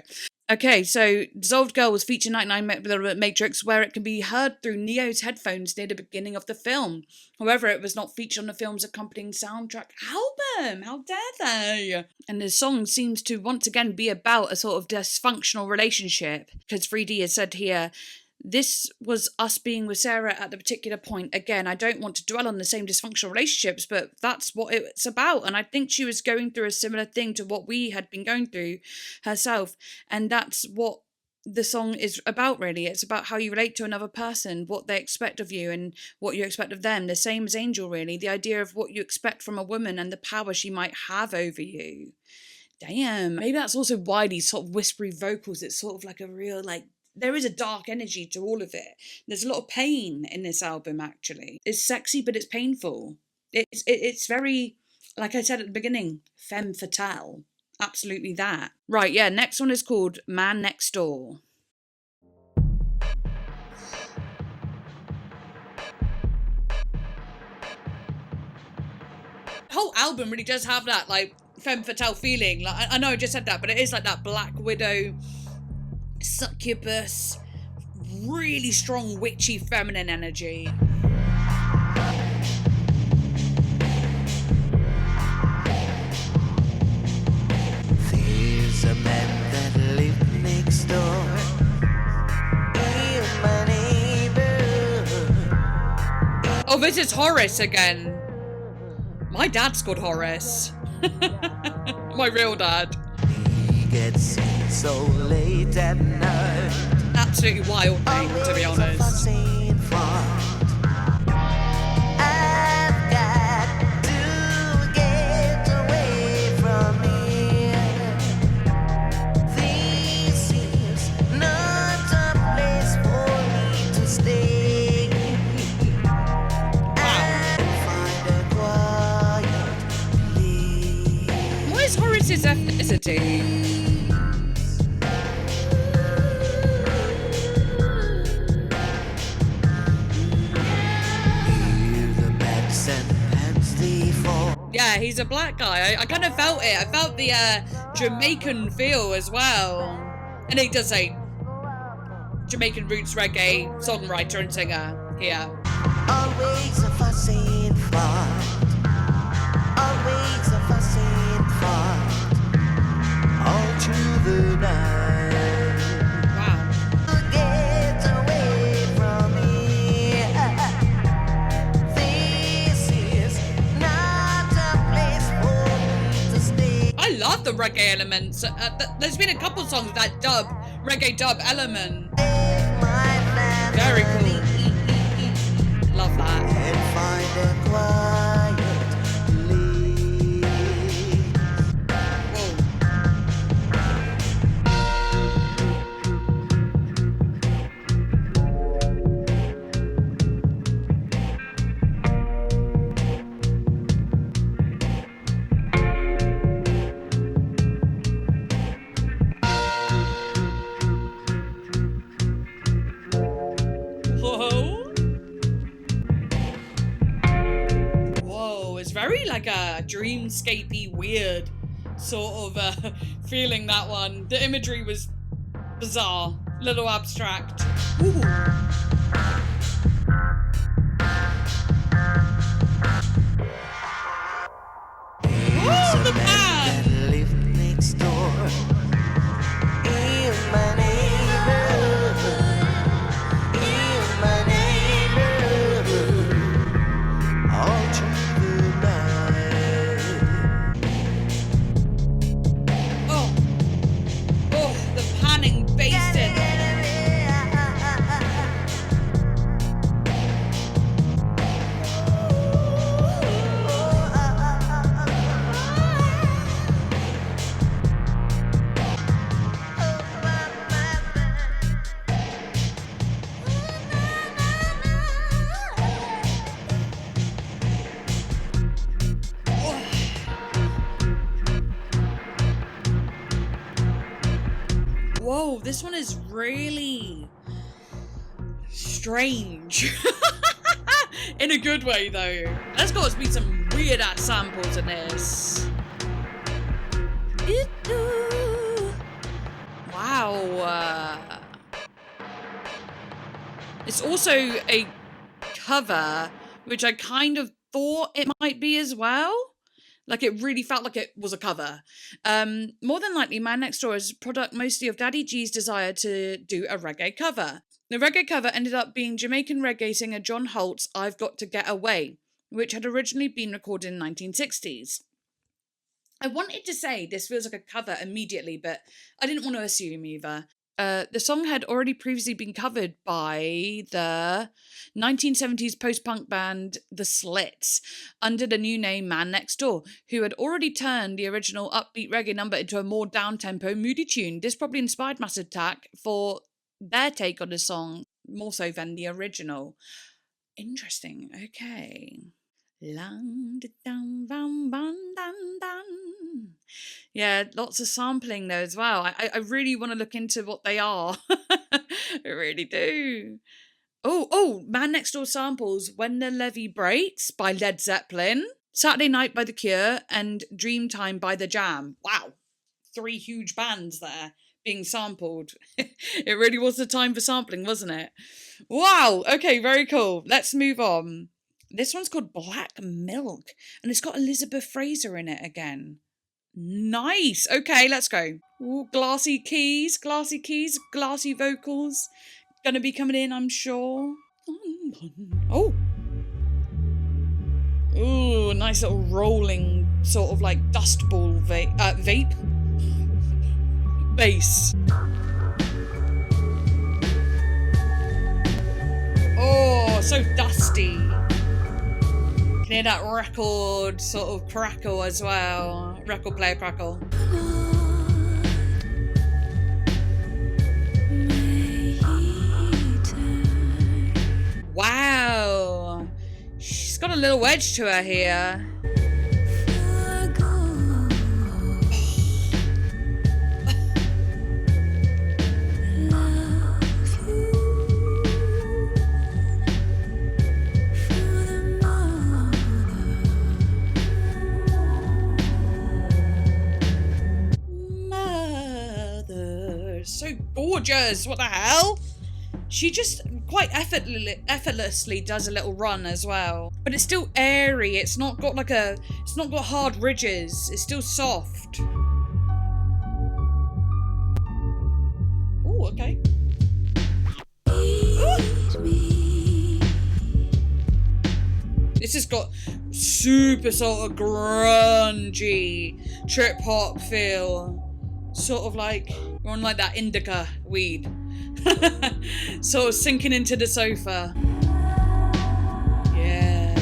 Okay, so Dissolved Girl was featured in 1999 Matrix, where it can be heard through Neo's headphones near the beginning of the film. However, it was not featured on the film's accompanying soundtrack album. How dare they? And the song seems to once again be about a sort of dysfunctional relationship, because 3D has said here, this was us being with Sarah at the particular point. Again, I don't want to dwell on the same dysfunctional relationships, but that's what it's about. And I think she was going through a similar thing to what we had been going through herself. And that's what the song is about, really. It's about how you relate to another person, what they expect of you and what you expect of them. The same as Angel, really. The idea of what you expect from a woman and the power she might have over you. Damn. Maybe that's also why these sort of whispery vocals, it's sort of like a real, like, there is a dark energy to all of it. There's a lot of pain in this album, actually. It's sexy, but it's painful. It's very, like I said at the beginning, femme fatale. Absolutely that. Right, yeah, next one is called Man Next Door. whole album really does have that like femme fatale feeling. Like I know I just said that, but it is like that Black Widow, succubus, really strong witchy feminine energy. There's a man that lived next door in my neighborhood. Oh, this is Horace again. My dad's called Horace. My real dad. He gets in so late at night. Absolutely wild name, to be honest. I've got to get away from here. This is not a place for me to stay. I'll find a quiet place. What is Horace's ethnicity? Hear the bats and pants they fall. Yeah, he's a black guy. I kind of felt it. I felt the Jamaican feel as well. And he does say Jamaican roots reggae songwriter and singer here. Always a fussing fight. Always a fussing fight. All through the night. Wow. Get away from me. This is not a place for me to stay. I love the reggae elements. There's been a couple songs with that reggae dub element. Very cool. Love that. And find a quiet place. Whoa. Whoa, it's very like a dreamscapey, weird sort of feeling, that one. The imagery was bizarre, little abstract. Ooh. Oh, the pan! That live next door in my neighborhood, in my neighborhood, all through the night. Oh, the panning basin. Whoa, this one is really strange. In a good way, though. There's got to be some weird ass samples in this. Wow. It's also a cover, which I kind of thought it might be as well. Like, it really felt like it was a cover. More than likely, Man Next Door is a product mostly of Daddy G's desire to do a reggae cover. The reggae cover ended up being Jamaican reggae singer John Holt's I've Got to Get Away, which had originally been recorded in the 1960s. I wanted to say this feels like a cover immediately, but I didn't want to assume either. The song had already previously been covered by the 1970s post-punk band The Slits under the new name Man Next Door, who had already turned the original upbeat reggae number into a more down-tempo, moody tune. This probably inspired Massive Attack for their take on the song more so than the original. Interesting. Okay. Yeah, lots of sampling there as well. I really want to look into what they are. I really do. Oh, Man Next Door samples When the Levee Breaks by Led Zeppelin. Saturday Night by The Cure, and Dreamtime by The Jam. Wow, 3 huge bands there being sampled. It really was the time for sampling, wasn't it? Wow, okay, very cool. Let's move on. This one's called Black Milk, and it's got Elizabeth Fraser in it again. Nice. Okay, let's go. Ooh, glassy keys, glassy vocals. Gonna be coming in, I'm sure. Oh. Ooh, nice little rolling, sort of like dust ball vape. Bass. Oh, so dusty. Can hear that record sort of crackle as well. Record player crackle. Wow. She's got a little wedge to her here. So gorgeous, what the hell? She just quite effortlessly does a little run as well. But it's still airy, it's not got hard ridges, it's still soft. Oh, okay. This has got super sort of grungy trip hop feel. Sort of like, we're on like that indica weed. Sort of sinking into the sofa. Yeah.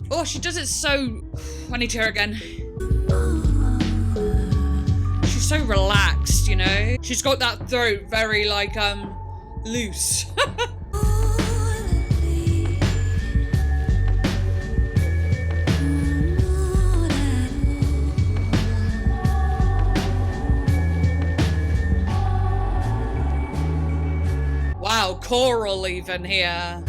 Oh, she does it so... I need to hear again. She's so relaxed, you know? She's got that throat very, like, loose. Wow, choral even here.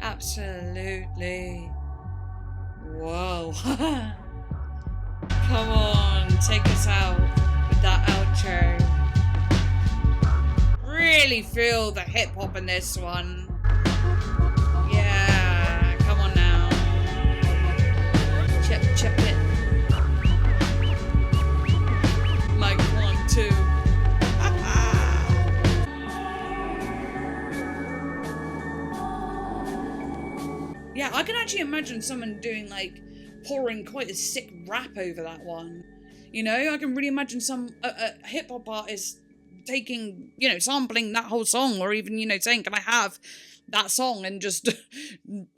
Absolutely. Whoa. Come on, take us out with that outro. Really feel the hip hop in this one. Yeah, come on now. Chip it. Like 1, 2. Yeah, I can actually imagine someone doing like pouring quite a sick rap over that one. You know, I can really imagine a hip hop artist taking, you know, sampling that whole song, or even, you know, saying, can I have that song, and just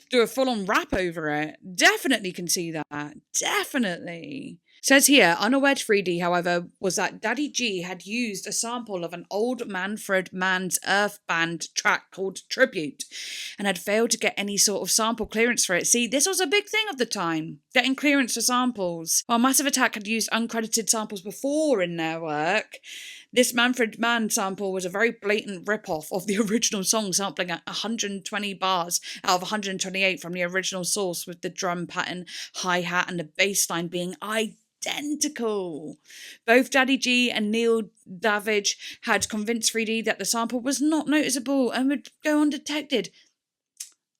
do a full on rap over it. Definitely can see that. Definitely. Says here, unaware 3D, however, was that Daddy G had used a sample of an old Manfred Mann's Earth Band track called Tribute, and had failed to get any sort of sample clearance for it. See, this was a big thing of the time, getting clearance for samples. While Massive Attack had used uncredited samples before in their work, this Manfred Mann sample was a very blatant rip-off of the original song, sampling at 120 bars out of 128 from the original source, with the drum pattern, hi-hat, and the bass line being identical. Both Daddy G and Neil Davidge had convinced 3D that the sample was not noticeable and would go undetected.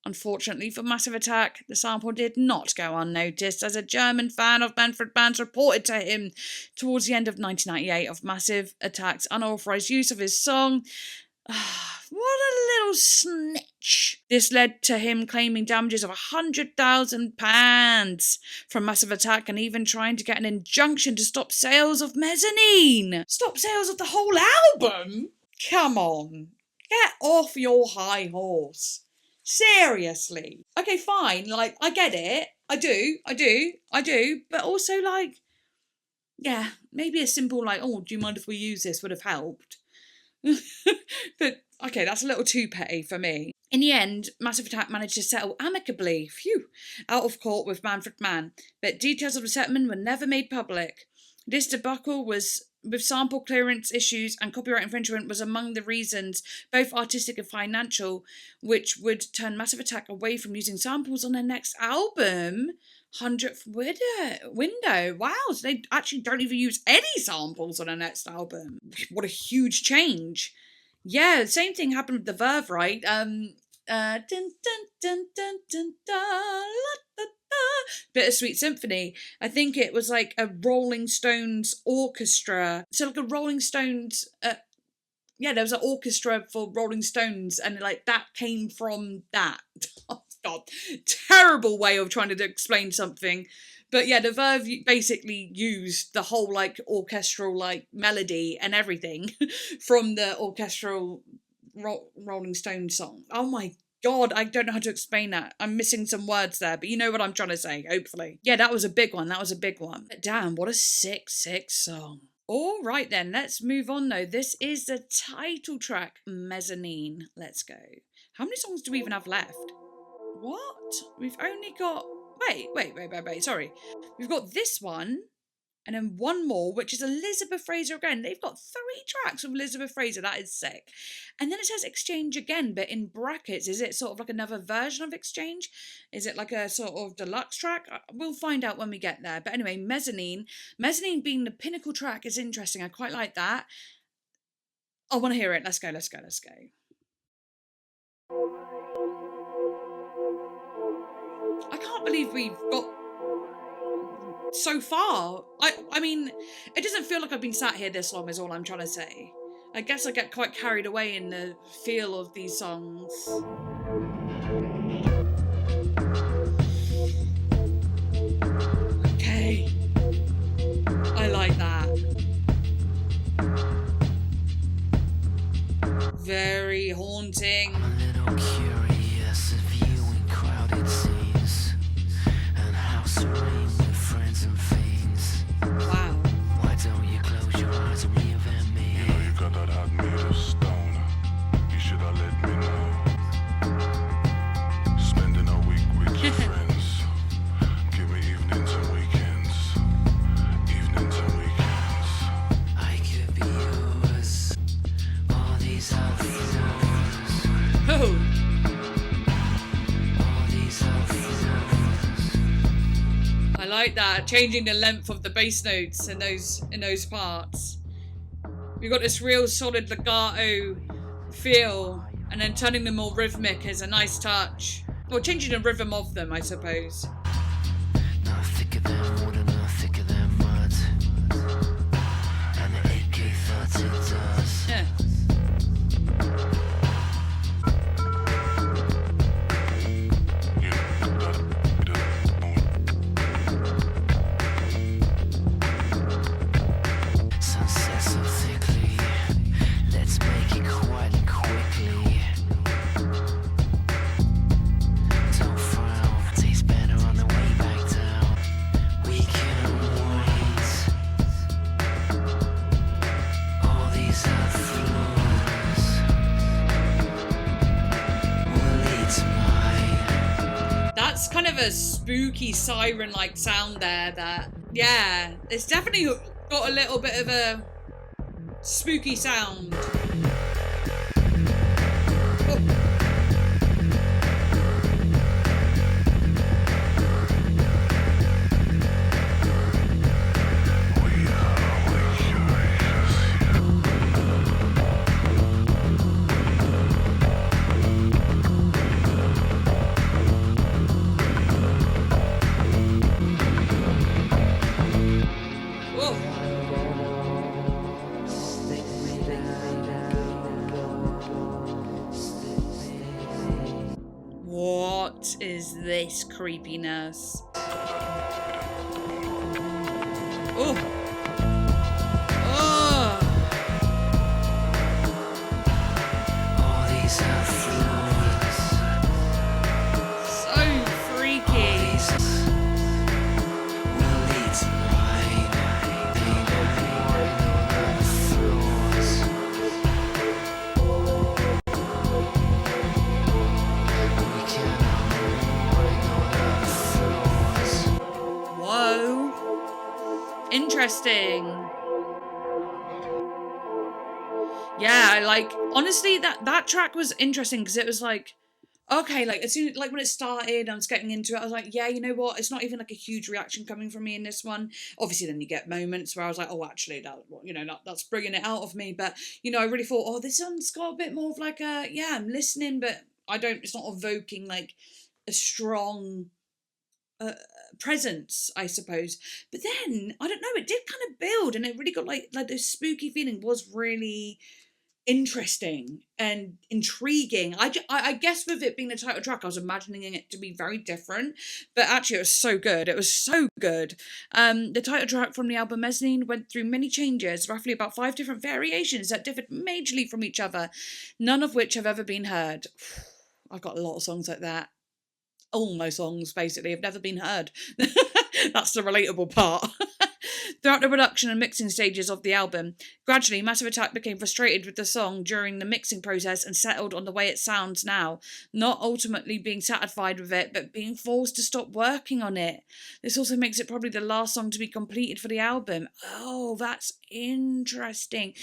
Unfortunately for Massive Attack, the sample did not go unnoticed, as a German fan of Manfred Mann's reported to him towards the end of 1998 of Massive Attack's unauthorised use of his song. What a little snitch. This led to him claiming damages of £100,000 from Massive Attack, and even trying to get an injunction to stop sales of Mezzanine. Stop sales of the whole album? Come on. Get off your high horse. Seriously. Okay, fine. Like, I get it. I do. But also, like, yeah, maybe a simple, like, oh, do you mind if we use this would have helped. But, okay, that's a little too petty for me. In the end, Massive Attack managed to settle amicably, out of court with Manfred Mann, but details of the settlement were never made public. This debacle was with sample clearance issues and copyright infringement was among the reasons, both artistic and financial, which would turn Massive Attack away from using samples on their next album, 100th Window. Wow, so they actually don't even use any samples on their next album. What a huge change. Yeah, the same thing happened with The Verve, right? Dun, dun, dun, dun, dun, da, la, da, da. Bittersweet Symphony. I think it was like a Rolling Stones orchestra. So like a Rolling Stones, there was an orchestra for Rolling Stones, and like that came from that. Oh God, terrible way of trying to explain something. But yeah, The Verve basically used the whole like orchestral like melody and everything from the orchestral Rolling Stones song. Oh my God, I don't know how to explain that. I'm missing some words there, but you know what I'm trying to say, hopefully. Yeah, that was a big one. But damn, what a sick song. All right then, let's move on though. This is the title track, Mezzanine. Let's go. How many songs do we even have left? What? We've only got... Wait, sorry. We've got this one, and then one more, which is Elizabeth Fraser again. They've got 3 tracks with Elizabeth Fraser. That is sick. And then it says Exchange again, but in brackets. Is it sort of like another version of Exchange? Is it like a sort of deluxe track? We'll find out when we get there. But anyway, Mezzanine. Mezzanine being the pinnacle track is interesting. I quite like that. I want to hear it. Let's go. I can't believe we've got so far. I mean, it doesn't feel like I've been sat here this long is all I'm trying to say. I guess I get quite carried away in the feel of these songs. Okay. I like that. Very haunting. I'm a little curious of you in crowded scenes and how serene with friends and fiends. Wow. Why don't you close your eyes and reinvent me? You know you got that heart made of stone. You should have let me know. Spending a week with your friends. Give me evenings and weekends. I could be yours. All these hours. Oh. I like that, changing the length of the bass notes in those parts. We've got this real solid legato feel, and then turning them more rhythmic is a nice touch. Or changing the rhythm of them, I suppose. Not thicker than water, not thicker than mud. And the AK thought it does. Yeah. Sunset so thickly. Let's make it quiet and quickly. Don't frown, tastes better on the way back down. We can wait. All these affluents will lead to mine. That's kind of a spooky siren-like sound there. Yeah, it's definitely got a little bit of a spooky sound. Oh. is this creepiness? Oh. Oh. All these are flaws. So freaky. Will lead to mine. They know the flaws. We cannot ignore the flaws. Whoa. Interesting. Yeah, like honestly, that track was interesting because it was like, okay, like as soon like when it started, I was getting into it. I was like, yeah, you know what? It's not even like a huge reaction coming from me in this one. Obviously, then you get moments where I was like, oh, actually, that's bringing it out of me. But I really thought, oh, this one's got a bit more of like a I'm listening, but I don't. It's not evoking like a strong presence, I suppose. But then I don't know, it did kind of build, and it really got like this spooky feeling was really interesting and intriguing. I guess with it being the title track, I was imagining it to be very different, but actually it was so good. It was so good. The title track from the album Mezzanine went through many changes, roughly about 5 different variations that differed majorly from each other, none of which have ever been heard. I've got a lot of songs like that. All my songs basically have never been heard. That's the relatable part. Throughout the production and mixing stages of the album, gradually Massive Attack became frustrated with the song during the mixing process and settled on the way it sounds now, not ultimately being satisfied with it, but being forced to stop working on it. This also makes it probably the last song to be completed for the album. Oh, that's interesting.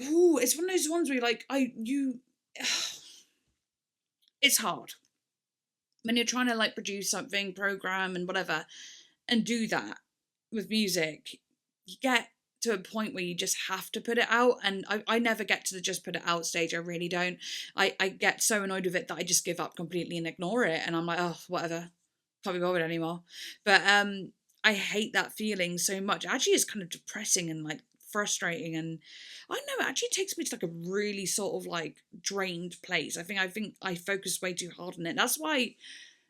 Ooh, it's one of those ones where it's hard. When you're trying to like produce something, program and whatever, and do that with music, you get to a point where you just have to put it out. And I never get to the just put it out stage. I really don't. I get so annoyed with it that I just give up completely and ignore it. And I'm like, oh, whatever. Can't be bothered anymore. But I hate that feeling so much. Actually, it's kind of depressing and like frustrating, and I don't know, it actually takes me to like a really sort of like drained place. I think I focus way too hard on it. That's why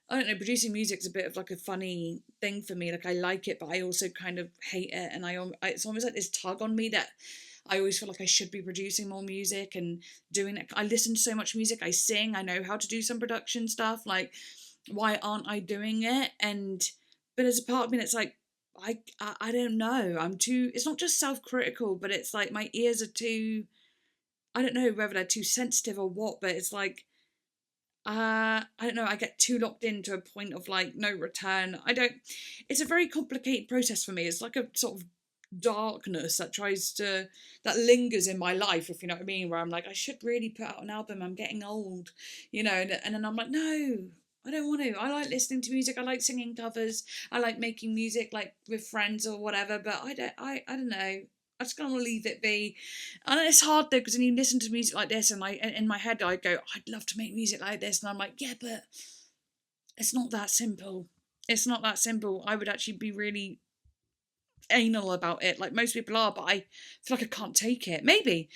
I don't know, producing music's a bit of like a funny thing for me. Like I like it, but I also kind of hate it, and it's almost like this tug on me that I always feel like I should be producing more music and doing it. I listen to so much music, I sing, I know how to do some production stuff. Like, why aren't I doing it? But there's a part of me that's like, I don't know. I'm too. It's not just self-critical, but it's like my ears are too. I don't know whether they're too sensitive or what, but it's like, I don't know. I get too locked into a point of like no return. It's a very complicated process for me. It's like a sort of darkness that lingers in my life, if you know what I mean. Where I'm like, I should really put out an album. I'm getting old, and then I'm like, no. I don't want to. I like listening to music. I like singing covers. I like making music like with friends or whatever. But I don't know. I just kind of leave it be. And it's hard though, because when you listen to music like this, and in my head I go, I'd love to make music like this, and I'm like, yeah, but it's not that simple. It's not that simple. I would actually be really anal about it, like most people are. But I feel like I can't take it. Maybe,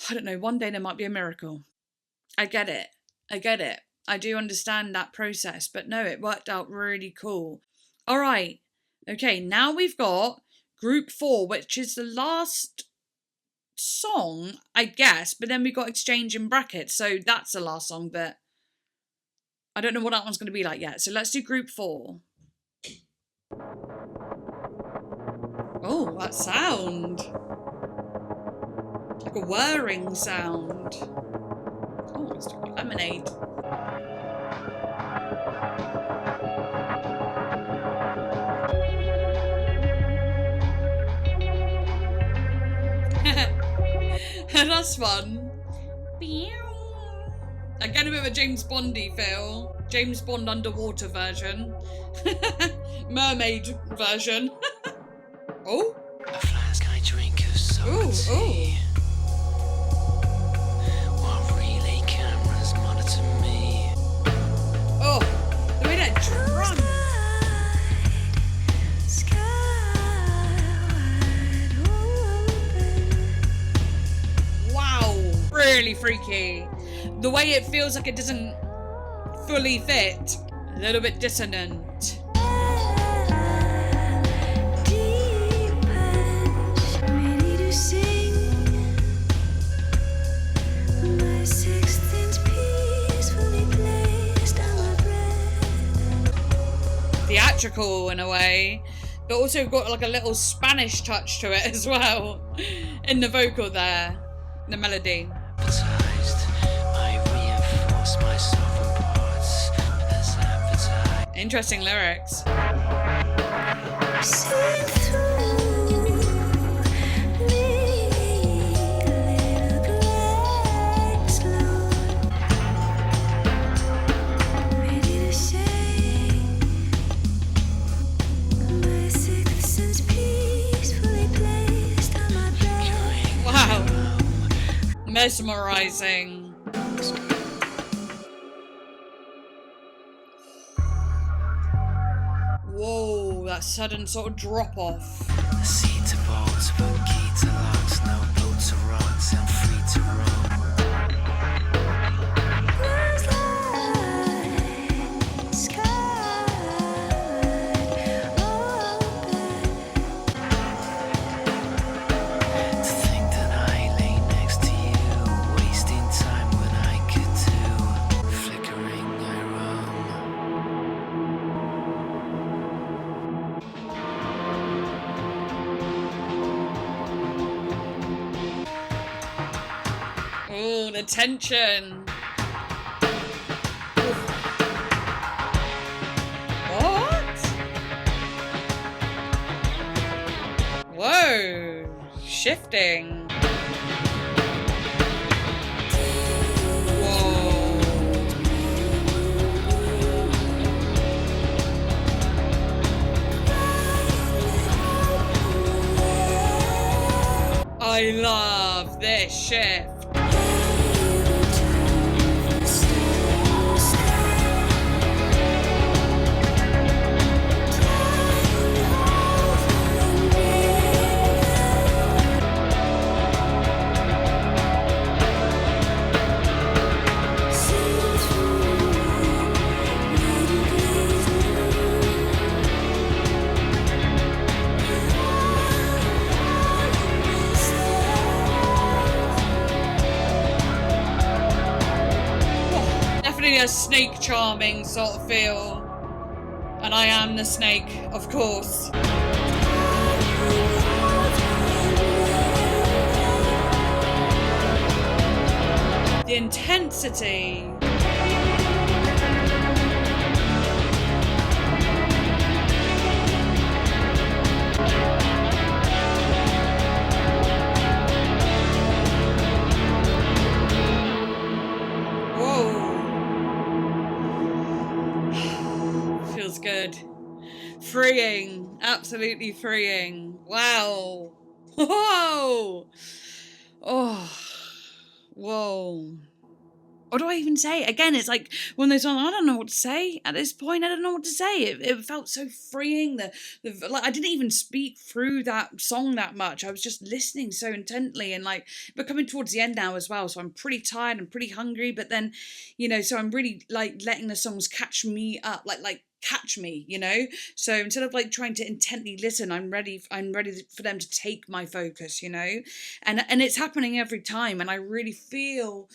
I don't know. One day there might be a miracle. I get it. I do understand that process, but no, it worked out really cool. All right. Okay, now we've got Group 4, which is the last song, I guess, but then we got Exchange in brackets, so that's the last song, but I don't know what that one's going to be like yet. So let's do Group 4. Oh, that sound. Like a whirring sound. Oh, it's like lemonade. That's fun. I get a bit of a James Bondy feel. James Bond underwater version. Mermaid version. Oh. A flask I drink of salt tea. While relay cameras monitor me. Oh, the way that drum. Wow, really freaky. The way it feels like it doesn't fully fit. A little bit dissonant. Ready to sing. My sixth sense peacefully placed on my breath. Theatrical in a way, but also got like a little Spanish touch to it as well in the vocal there, the melody. Advertised, I reinforce my sovereign parts as advertised. Interesting lyrics. See through me, little glass Lord. Ready to say, my sixth sense peacefully placed on my breath. Wow. Mesmerizing. Whoa, that sudden sort of drop off. The seat to bolts, but key to locks, no boat to rocks, I'm free to roam. Was like sky open. To think that I lay next to you, wasting time when I could do. Flickering I roam. Oh, the tension. What? Whoa, shifting. Whoa. I love this shift. Definitely a snake charming sort of feel. And I am the snake, of course. The intensity. Whoa. Feels good. Freeing. Absolutely freeing. Wow. Whoa. Oh. Whoa. What do I even say? Again, it's like one of those songs, I don't know what to say at this point. I don't know what to say. It felt so freeing. Like I didn't even speak through that song that much. I was just listening so intently, and like we're coming towards the end now as well. So I'm pretty tired and pretty hungry. But then, so I'm really like letting the songs catch me up, like catch me, So instead of like trying to intently listen, I'm ready for them to take my focus, and it's happening every time, and I really feel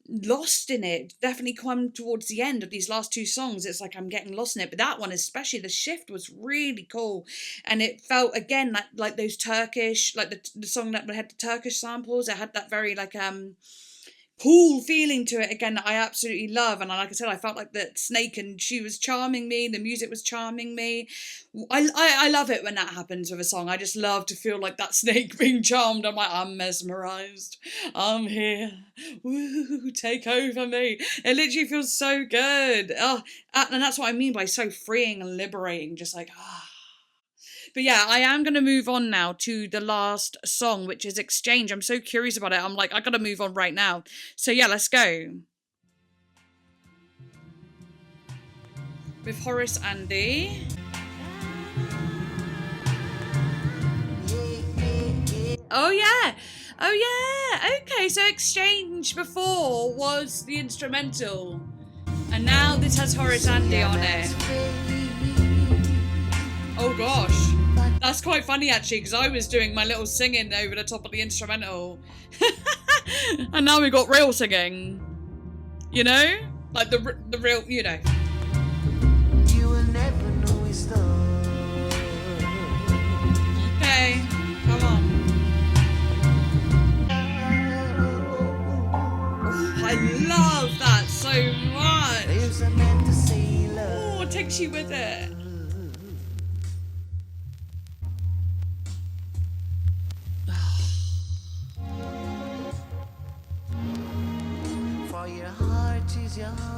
lost in it. Definitely come towards the end of these last two songs, it's like I'm getting lost in it, but that one especially, the shift was really cool, and it felt again like those Turkish, like the song that had the Turkish samples. It had that very like cool feeling to it again that I absolutely love. And like I said, I felt like that snake, and she was charming me, the music was charming me. I love it when that happens with a song. I just love to feel like that snake being charmed. I'm like, I'm mesmerized, I'm here, woo, take over me. It literally feels so good. And that's what I mean by so freeing and liberating, just like But yeah, I am going to move on now to the last song, which is Exchange. I'm so curious about it. I'm like, I got to move on right now. So yeah, let's go. With Horace Andy. Oh yeah. Okay, so Exchange before was the instrumental. And Now this has Horace Andy on it. Oh gosh. That's quite funny actually, because I was doing my little singing over the top of the instrumental. And now we got real singing. You know? Like the real, you know. You will never know his love. Okay, come on. I love that so much. There's a man to say love. Oh, it takes you with it. For your heart is your heart.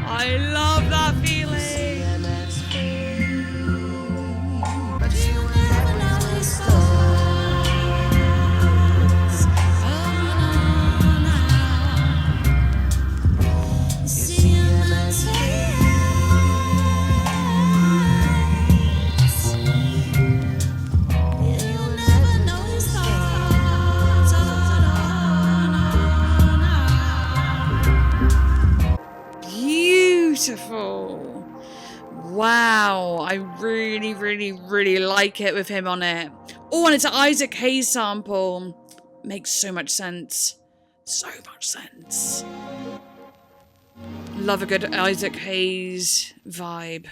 I love that feeling. But you will never know his thoughts. You see a man's face. You will never know his thoughts. Beautiful. Wow, I really, really, really like it with him on it. Oh, and it's an Isaac Hayes sample. Makes so much sense. So much sense. Love a good Isaac Hayes vibe.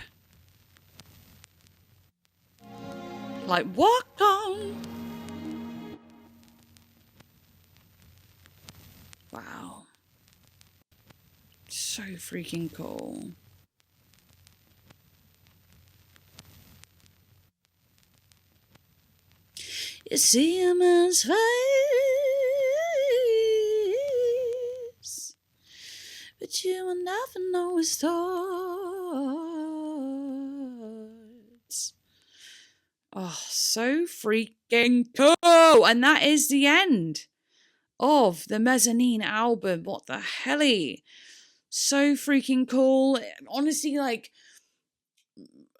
Like, walk on. Wow. So freaking cool. You see a man's face, but you will never know his thoughts. Oh, so freaking cool. And that is the end of the Mezzanine album. What the helly? So freaking cool. Honestly, like,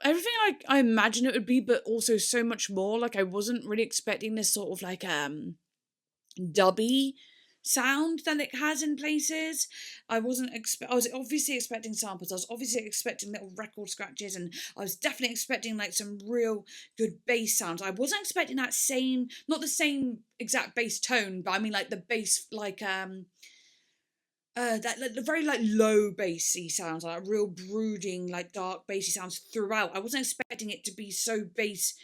everything I imagined it would be, but also so much more. Like, I wasn't really expecting this sort of like dubby sound that it has in places. I was obviously expecting samples. I was obviously expecting little record scratches, and I was definitely expecting like some real good bass sounds. I wasn't expecting that same, not the same exact bass tone, but I mean like the bass, like that like, the very like low bassy sounds, like real brooding, like dark bassy sounds throughout. I wasn't expecting it to be so bass,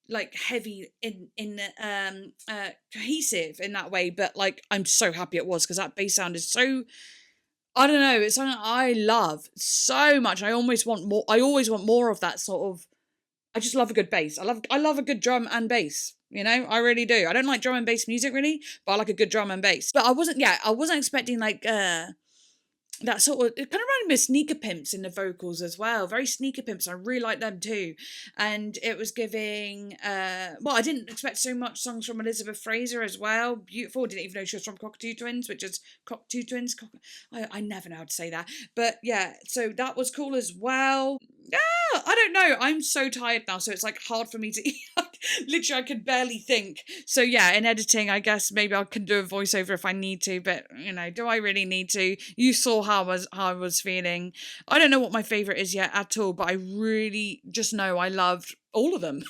like heavy in the cohesive in that way, but like I'm so happy it was, because that bass sound is so, I don't know, it's something I love so much. I always want more. I always want more of that sort of. I just love a good bass. I love a good drum and bass. You know, I really do. I don't like drum and bass music really, but I like a good drum and bass. But I wasn't expecting like that sort of, it kind of reminded me of Sneaker Pimps in the vocals as well. Very Sneaker Pimps. I really like them too. And it was giving, well, I didn't expect so much songs from Elizabeth Fraser as well. Beautiful. I didn't even know she was from Cockatoo Twins, which is Cockatoo Twins. I never know how to say that. But yeah, so that was cool as well. Yeah, I don't know. I'm so tired now, so it's like hard for me to eat. Literally, I could barely think. So yeah, in editing, I guess maybe I can do a voiceover if I need to, but you know, do I really need to? You saw how I was feeling. I don't know what my favourite is yet at all, but I really just know I loved all of them.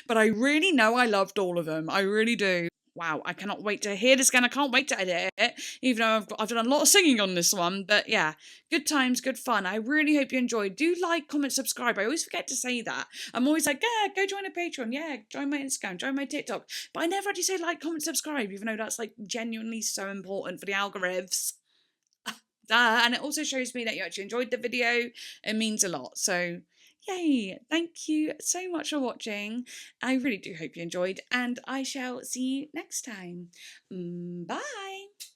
But I really know I loved all of them. I really do. Wow, I cannot wait to hear this again. I can't wait to edit it, even though I've done a lot of singing on this one. But yeah, good times, good fun. I really hope you enjoyed. Do like, comment, subscribe. I always forget to say that. I'm always like, yeah, go join a Patreon. Yeah, join my Instagram, join my TikTok. But I never actually say like, comment, subscribe, even though that's like genuinely so important for the algorithms. Duh. And it also shows me that you actually enjoyed the video. It means a lot. So yay, thank you so much for watching. I really do hope you enjoyed, and I shall see you next time. Bye.